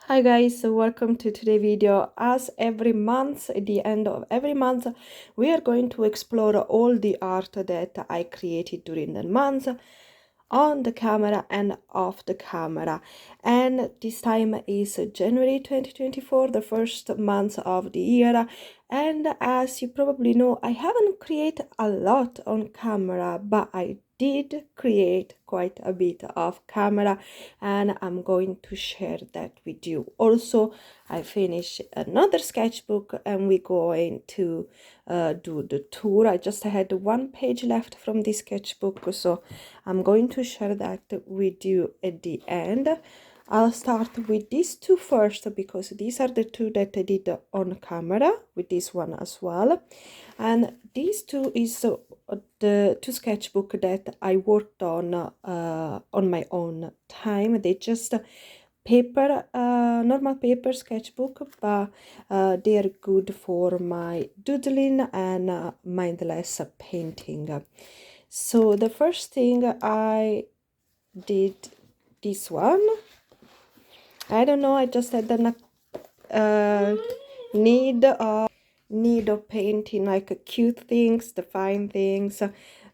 Hi guys, so welcome to today's video. As every month, at the end of every month, we are going to explore all the art that I created during the month on the camera and off the camera. And this time is January 2024, the first month of the year. And as you probably know, I haven't created a lot on camera, but I did create quite a bit of camera, and I'm going to share that with you. Also, I finished another sketchbook and we're going to do the tour. I just had one page left from this sketchbook, so I'm going to share that with you at the end. I'll start with these two first because these are the two that I did on camera, with this one as well. And these two is the two sketchbook that I worked on my own time. They just paper, normal paper sketchbook, but they are good for my doodling and mindless painting. So the first thing I did this one. I don't know, I just had an need of painting like cute things, the fine things.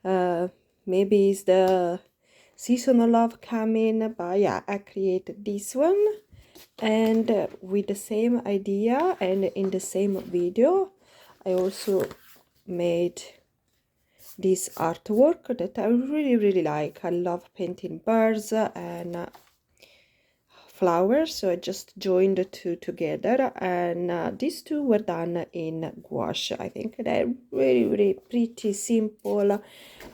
Maybe it's the seasonal love coming, but yeah, I created this one, and with the same idea and in the same video I also made this artwork that I really like. I love painting birds and flowers, so I just joined the two together, and these two were done in gouache. I think they're really pretty simple,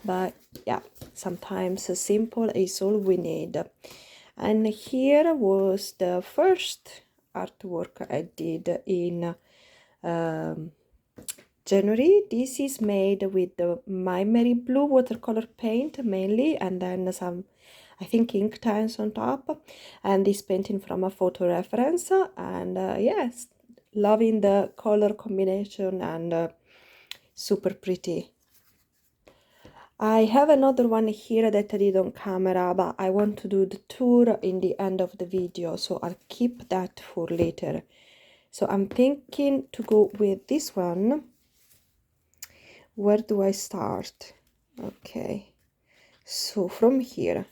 but yeah, sometimes simple is all we need. And here was the first artwork I did in January. This is made with the My Merry Blue watercolor paint mainly, and then some, I think, ink tines on top, and this painting from a photo reference. And yes, loving the color combination and super pretty. I have another one here that I did on camera, but I want to do the tour in the end of the video, so I'll keep that for later. So I'm thinking to go with this one. Where do I start? Okay, so from here,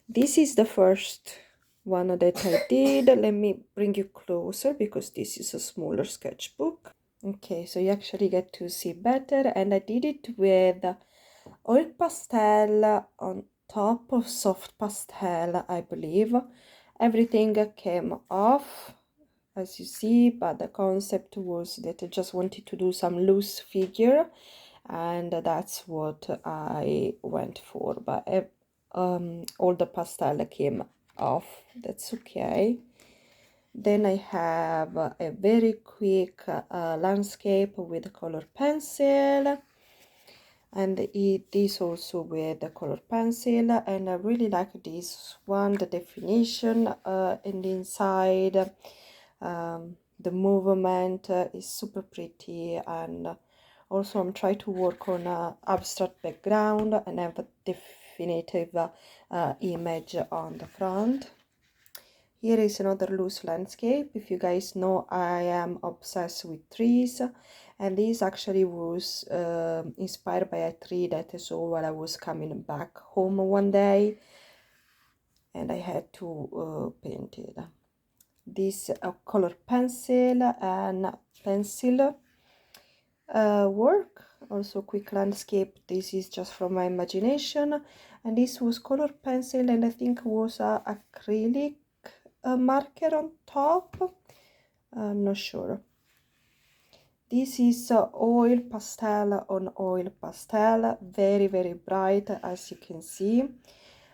this is the first one that I did. Let me bring you closer because this is a smaller sketchbook. Okay, so you actually get to see better, and I did it with oil pastel on top of soft pastel, I believe. Everything came off, as you see, but the concept was that I just wanted to do some loose figure, and that's what I went for. But all the pastel came off. That's okay. Then I have a very quick landscape with a color pencil, and it is also with the color pencil, and I really like this one, the definition in the inside. The movement is super pretty, and also I'm trying to work on an abstract background and have a definitive image on the front. Here is another loose landscape. If you guys know, I am obsessed with trees, and this actually was inspired by a tree that I saw while I was coming back home one day, and I had to paint it. This color pencil and pencil work, also quick landscape. This is just from my imagination, and this was color pencil, and I think was acrylic marker on top. I'm not sure. This is oil pastel on oil pastel, very bright, as you can see,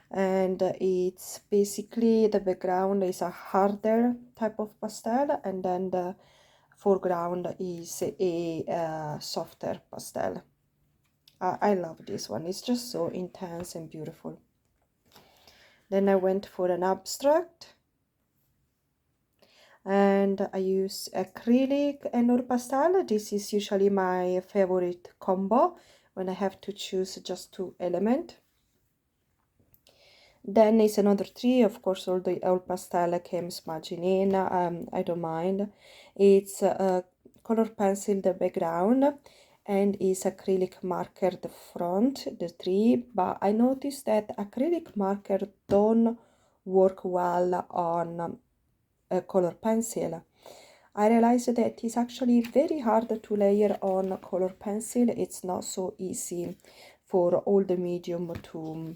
and it's basically, the background is a harder type of pastel, and then the foreground is a softer pastel. I love this one. It's just so intense and beautiful. Then I went for an abstract, and I use acrylic and oil pastel. This is usually my favorite combo when I have to choose just two elements. Then is another three, of course, all pastel came smudging in. I don't mind. It's a color pencil the background, and is acrylic marker the front, the three. But I noticed that acrylic marker don't work well on a color pencil. I realized that it's actually very hard to layer on color pencil. It's not so easy for all the medium to,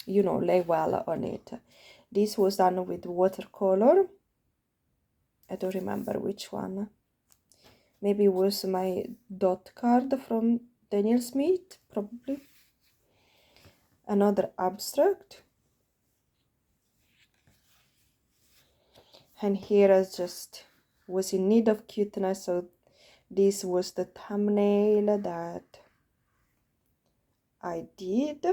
you know, lay well on it. This was done with watercolor. I don't remember which one. Maybe it was my dot card from Daniel Smith, probably. Another abstract. And here I just was in need of cuteness, so this was the thumbnail that I did.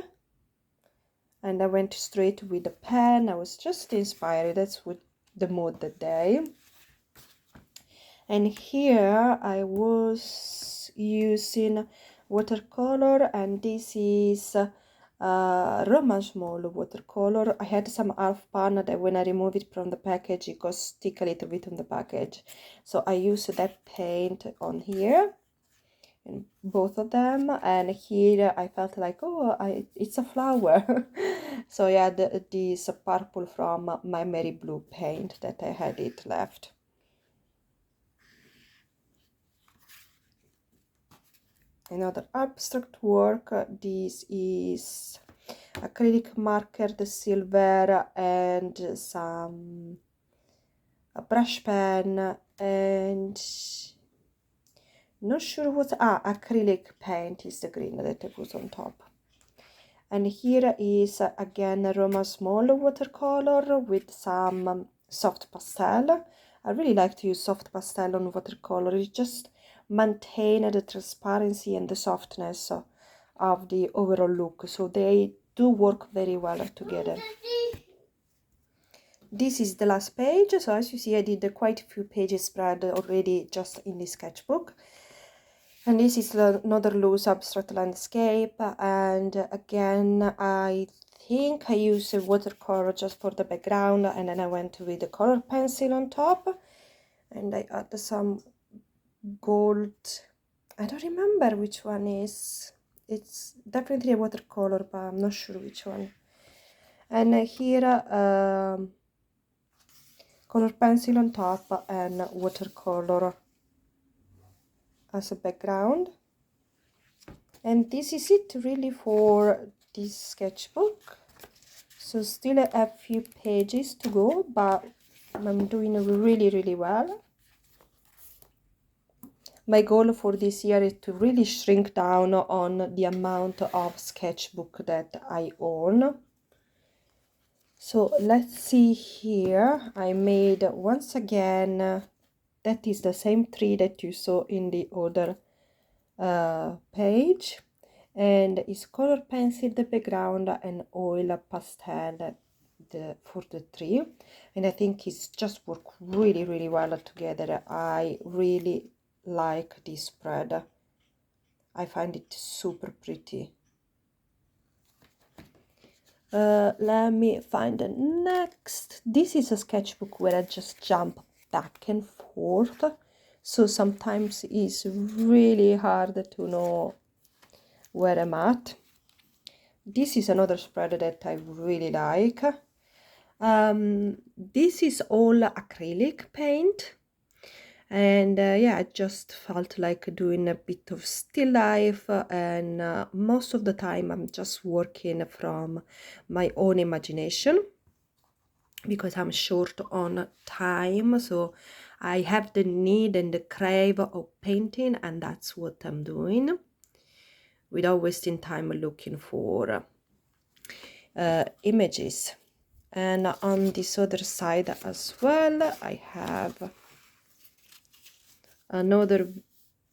And I went straight with the pen. I was just inspired. That's what the mood that day. And here I was using watercolor, and this is Roman small watercolor. I had some half pan that when I remove it from the package it got stick a little bit on the package, so I used that paint on here in both of them. And here I felt like, oh, it's a flower. So I had this purple from my Mary Blue paint that I had it left. Another abstract work. This is acrylic marker, the silver, and some a brush pen, and not sure what, acrylic paint is the green that I put on top. And here is again a Roma small watercolor with some soft pastel. I really like to use soft pastel on watercolor. It just maintain the transparency and the softness of the overall look, so they do work very well together. This is the last page, so as you see I did quite a few pages spread already just in the sketchbook. And this is another loose abstract landscape, and again I think I used a watercolor just for the background, and then I went with the color pencil on top, and I added some gold. I don't remember which one is. It's definitely a watercolor, but I'm not sure which one. And here color pencil on top and watercolor as a background. And this is it really for this sketchbook. So still a few pages to go, but I'm doing really well. My goal for this year is to really shrink down on the amount of sketchbook that I own. So let's see here. I made once again, that is the same tree that you saw in the other page, and it's color pencil the background and oil pastel for the tree, and I think it's just work really well together. I really like this spread. I find it super pretty. Let me find the next. This is a sketchbook where I just jump back and forth, so sometimes it's really hard to know where I'm at. This is another spread that I really like. This is all acrylic paint, and yeah, I just felt like doing a bit of still life, and most of the time I'm just working from my own imagination because I'm short on time, so I have the need and the crave of painting, and that's what I'm doing without wasting time looking for images. And on this other side as well, I have another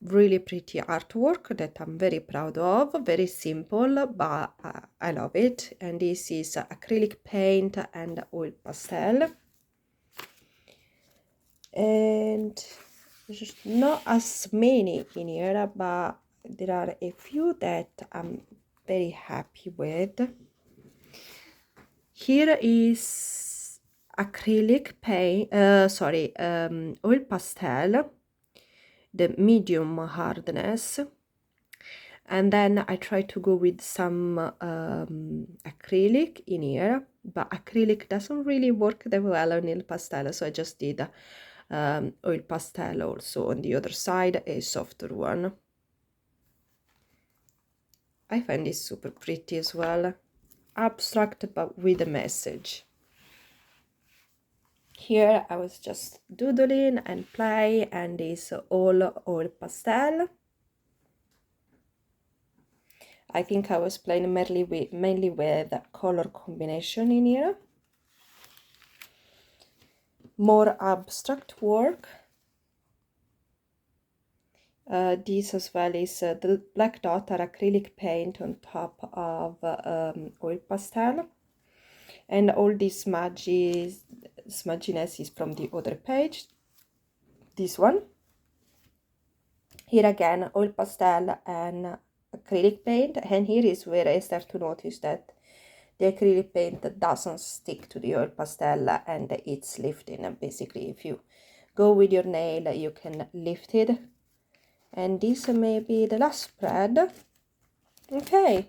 really pretty artwork that I'm very proud of. Very simple, but I love it. And this is acrylic paint and oil pastel. And there's not as many in here, but there are a few that I'm very happy with. Here is acrylic paint, oil pastel, the medium hardness, and then I try to go with some acrylic in here, but acrylic doesn't really work that well on nail pastel, so I just did oil pastel also on the other side, a softer one. I find this super pretty as well, abstract but with a message. Here I was just doodling and play, and it's all oil pastel. I think I was playing mainly with color combination in here. More abstract work. This as well is the black dot or acrylic paint on top of oil pastel. And all this smudginess is from the other page. This one. Here again, oil pastel and acrylic paint, and here is where I start to notice that the acrylic paint doesn't stick to the oil pastel and it's lifting. And basically, if you go with your nail, you can lift it. And this may be the last spread. Okay.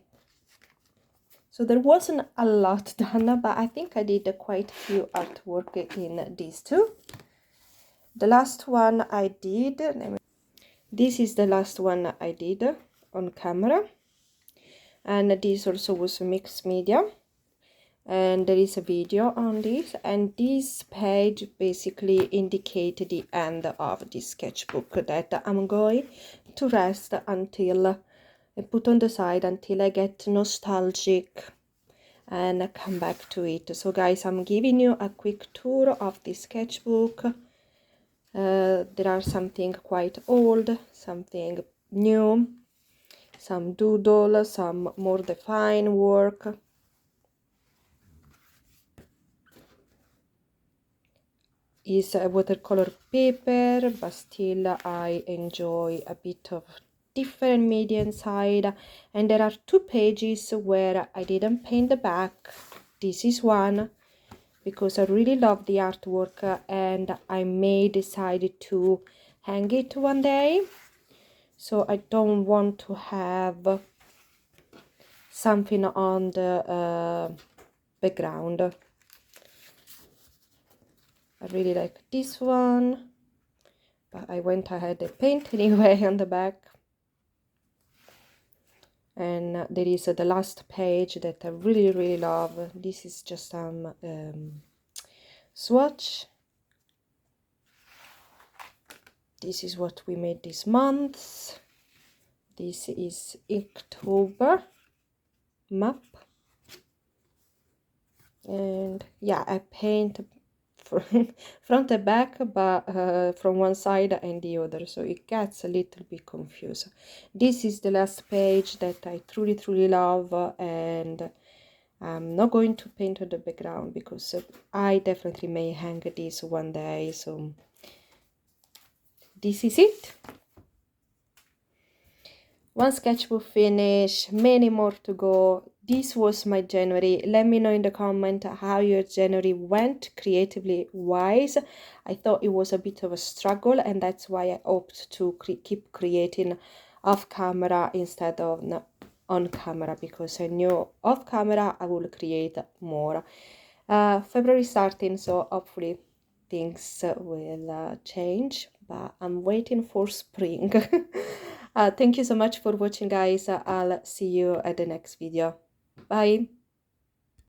So there wasn't a lot done, but I think I did quite a few artwork in these two. The last one I did, this is the last one I did on camera. And this also was mixed media. And there is a video on this, and this page basically indicates the end of this sketchbook that I'm going to rest until I put on the side until I get nostalgic and come back to it. So guys, I'm giving you a quick tour of this sketchbook. There are something quite old, something new, some doodle, some more defined work. Is a watercolor paper, but still I enjoy a bit of different media inside. And there are two pages where I didn't paint the back. This is one because I really love the artwork and I may decide to hang it one day, so I don't want to have something on the background. I really like this one, but I went ahead and paint anyway on the back. And there is the last page that I really love. This is just some swatch. This is what we made this month. This is October map. And yeah, I paint front and back, but from one side and the other, so it gets a little bit confused. This is the last page that I truly love, and I'm not going to paint on the background because I definitely may hang this one day. So this is it. One sketchbook finished, many more to go. This was my January. Let me know in the comment how your January went creatively wise. I thought it was a bit of a struggle, and that's why I opted to keep creating off camera instead of on camera, because I knew off camera I will create more. February starting, so hopefully things will change, but I'm waiting for spring. Thank you so much for watching, guys. I'll see you at the next video. Bye.